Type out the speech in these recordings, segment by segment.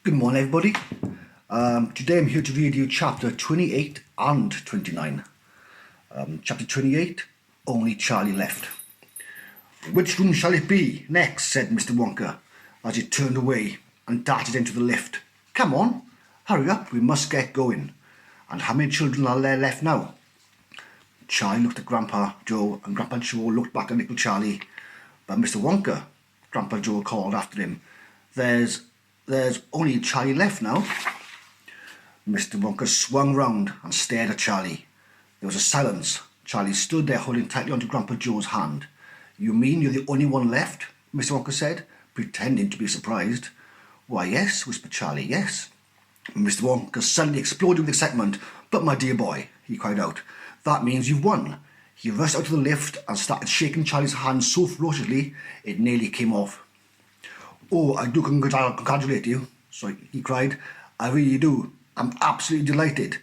Good morning, everybody. Today I'm here to read you chapter 28 and 29. Chapter 28, Only Charlie Left. "Which room shall it be next?" said Mr. Wonka, as he turned away and darted into the lift. "Come on, hurry up, we must get going. And how many children are there left now?" Charlie looked at Grandpa Joe, and Grandpa Joe looked back at little Charlie. "But Mr. Wonka," Grandpa Joe called after him, There's only Charlie left now." Mr. Wonka swung round and stared at Charlie. There was a silence. Charlie stood there holding tightly onto Grandpa Joe's hand. "You mean you're the only one left?" Mr. Wonka said, pretending to be surprised. "Why, yes," whispered Charlie, "yes." Mr. Wonka suddenly exploded with excitement. "But my dear boy," he cried out, "that means you've won." He rushed out of the lift and started shaking Charlie's hand so ferociously it nearly came off. "Oh, I do congratulate you," he cried. "I really do. I'm absolutely delighted.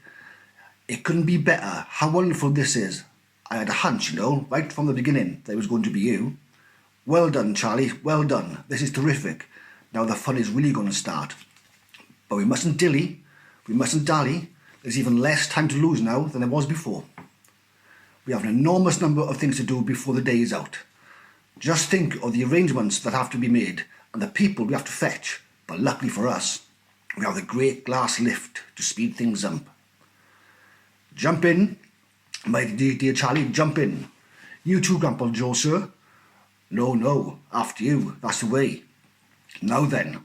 It couldn't be better. How wonderful this is. I had a hunch, right from the beginning, that it was going to be you. Well done, Charlie, well done. This is terrific. Now the fun is really going to start. But we mustn't dilly. We mustn't dally. There's even less time to lose now than there was before. We have an enormous number of things to do before the day is out. Just think of the arrangements that have to be made and the people we have to fetch. But luckily for us, we have the great glass lift to speed things up. Jump in, my dear Charlie, jump in. You too, Grandpa Joe, sir." No, after you, that's the way. Now then,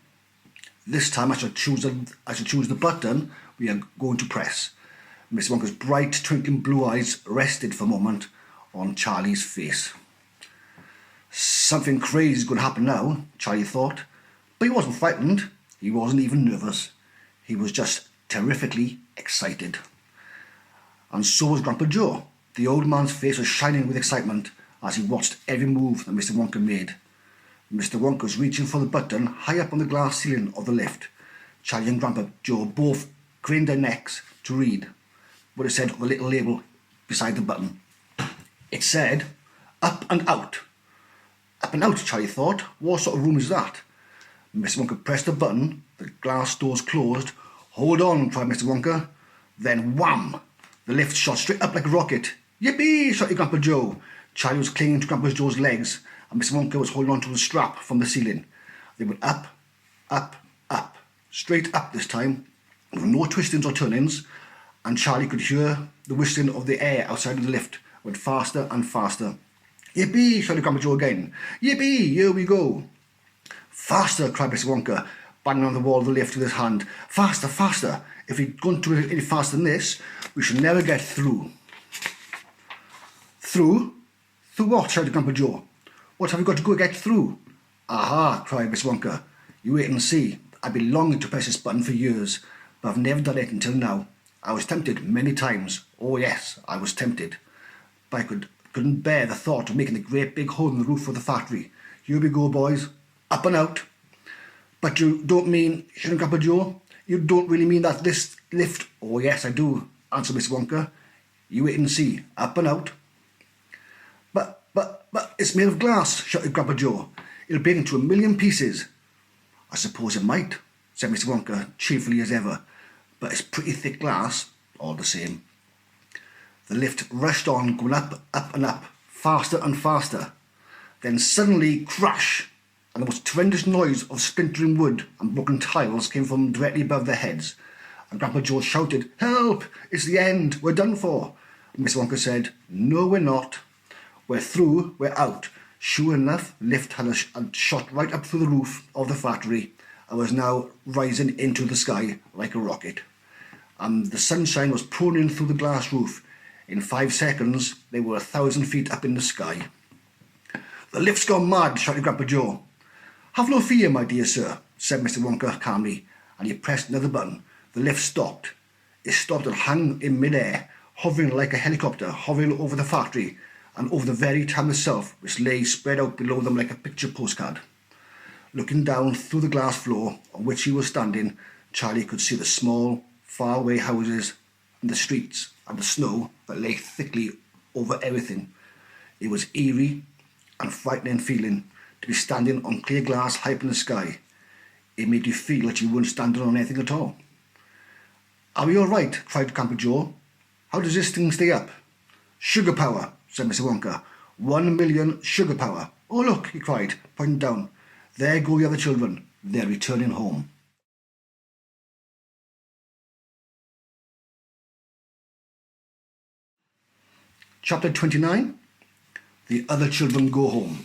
this time I shall choose the button we are going to press." Mr. Wonka's bright, twinkling blue eyes rested for a moment on Charlie's face. Something crazy is going to happen now, Charlie thought. But he wasn't frightened. He wasn't even nervous. He was just terrifically excited. And so was Grandpa Joe. The old man's face was shining with excitement as he watched every move that Mr. Wonka made. Mr. Wonka was reaching for the button high up on the glass ceiling of the lift. Charlie and Grandpa Joe both craned their necks to read what it said on the little label beside the button. It said, "Up and Out." Up and out, Charlie thought. What sort of room is that? Mr. Wonka pressed the button. The glass doors closed. "Hold on," cried Mr. Wonka. Then wham! The lift shot straight up like a rocket. "Yippee!" shouted Grandpa Joe. Charlie was clinging to Grandpa Joe's legs, and Mr. Wonka was holding on to a strap from the ceiling. They went up, up, up. Straight up this time, with no twistings or turnings, and Charlie could hear the whistling of the air outside of the lift. It went faster and faster. "Yippee!" shouted Grandpa Joe again. "Yippee! Here we go!" "Faster!" cried Mr. Wonka, banging on the wall of the lift with his hand. "Faster, faster! If we don't do it any faster than this, we shall never get through." "Through? Through what?" shouted Grandpa Joe. "What have we got to go get through?" "Aha!" cried Mr. Wonka. "You wait and see. I've been longing to press this button for years, but I've never done it until now. I was tempted many times. Oh yes, I was tempted. But I couldn't bear the thought of making a great big hole in the roof of the factory. Here we go, boys. Up and out." "But you don't mean," shouted Grandpa Joe, "you don't really mean that this lift—" "Oh yes, I do," answered Mr. Wonka. "You wait and see. Up and out." But it's made of glass," shouted Grandpa Joe. "It'll break into a million pieces." "I suppose it might," said Mr. Wonka, cheerfully as ever. "But it's pretty thick glass, all the same." The lift rushed on, going up, up and up, faster and faster. Then suddenly, crash! And the most tremendous noise of splintering wood and broken tiles came from directly above their heads. And Grandpa Joe shouted, "Help! It's the end! We're done for!" And Mr. Wonka said, "No, we're not. We're through, we're out." Sure enough, the lift had shot right up through the roof of the factory and was now rising into the sky like a rocket. And the sunshine was pouring in through the glass roof. In 5 seconds, they were 1,000 feet up in the sky. "The lift's gone mad," shouted Grandpa Joe. "Have no fear, my dear sir," said Mr. Wonka calmly, and he pressed another button. The lift stopped. It stopped and hung in mid-air, hovering like a helicopter, hovering over the factory and over the very town itself, which lay spread out below them like a picture postcard. Looking down through the glass floor on which he was standing, Charlie could see the small, far-away houses and the streets and the snow that lay thickly over everything. It was eerie and frightening feeling to be standing on clear glass high up in the sky. It made you feel that you weren't standing on anything at all. "Are we all right?" cried Grandpa Joe. "How does this thing stay up?" "Sugar power," said Mr Wonka. 1,000,000 sugar power. "Oh, look," he cried, pointing down. "There go the other children. They're returning home." Chapter 29. The other children go home.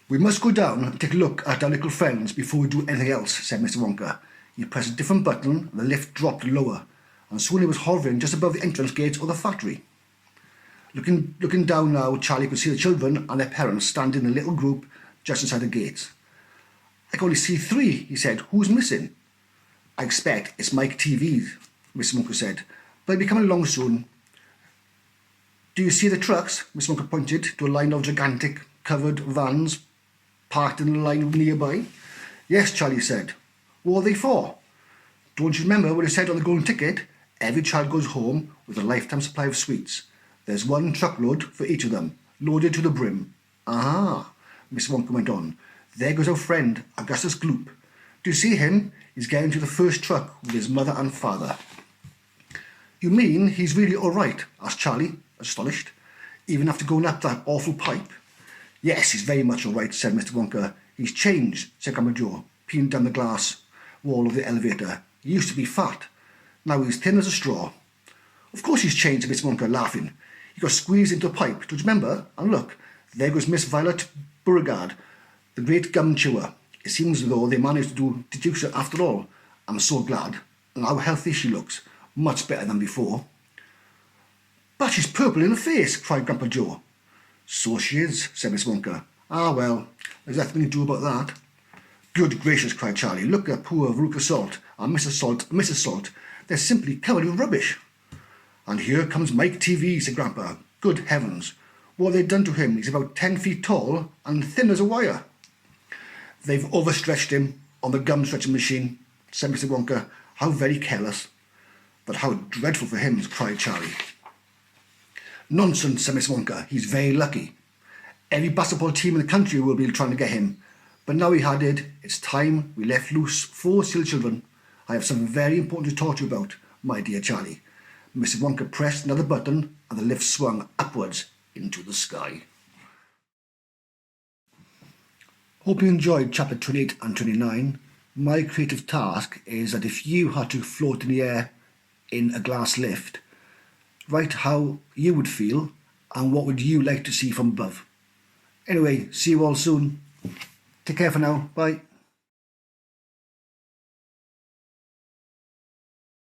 "We must go down and take a look at our little friends before we do anything else," said Mr Wonka. He pressed a different button and the lift dropped lower, and soon he was hovering just above the entrance gate of the factory. Looking down now, Charlie could see the children and their parents standing in a little group just inside the gates. "I can only see 3, he said. "Who's missing?" "I expect it's Mike TV, Mr Wonka said, "but he'll be coming along soon." "Do you see the trucks?" Mr Wonka pointed to a line of gigantic covered vans parked in a line nearby. "Yes," Charlie said. "What are they for?" "Don't you remember what it said on the golden ticket? Every child goes home with a lifetime supply of sweets. There's 1 truckload for each of them, loaded to the brim." "Ah," Mr Wonka went on. "There goes our friend, Augustus Gloop. Do you see him? He's getting to the first truck with his mother and father." "You mean he's really all right?" asked Charlie, astonished. "Even after going up that awful pipe?" "Yes, he's very much all right," said Mr Wonka. "He's changed," said Grandpa Joe, peering down the glass wall of the elevator. "He used to be fat. Now he's thin as a straw." "Of course he's changed," said Mr Wonka, laughing. "He got squeezed into a pipe, don't you remember? And look, there goes Miss Violet Beauregard, the great gum chewer. It seems as though they managed to deduce her after all. I'm so glad. And how healthy she looks. Much better than before." "But she's purple in the face," cried Grandpa Joe. "So she is," said Miss Wonka. "Ah, well, there's nothing to do about that." "Good gracious," cried Charlie. "Look at poor Veruca Salt and Mrs Salt. They're simply covered with rubbish." "And here comes Mike TV, said Grandpa. "Good heavens, what have they done to him? He's about 10 feet tall and thin as a wire." "They've overstretched him on the gum stretching machine," said Mr Wonka. "How very careless." "But how dreadful for him," cried Charlie. "Nonsense," said Miss Wonka. "He's very lucky. Every basketball team in the country will be trying to get him. But now," he added, "it's time we left loose 4 silly children. I have something very important to talk to you about, my dear Charlie." Mr Wonka pressed another button and the lift swung upwards into the sky. Hope you enjoyed chapter 28 and 29. My creative task is that if you had to float in the air in a glass lift, write how you would feel and what would you like to see from above. Anyway, see you all soon. Take care for now. Bye.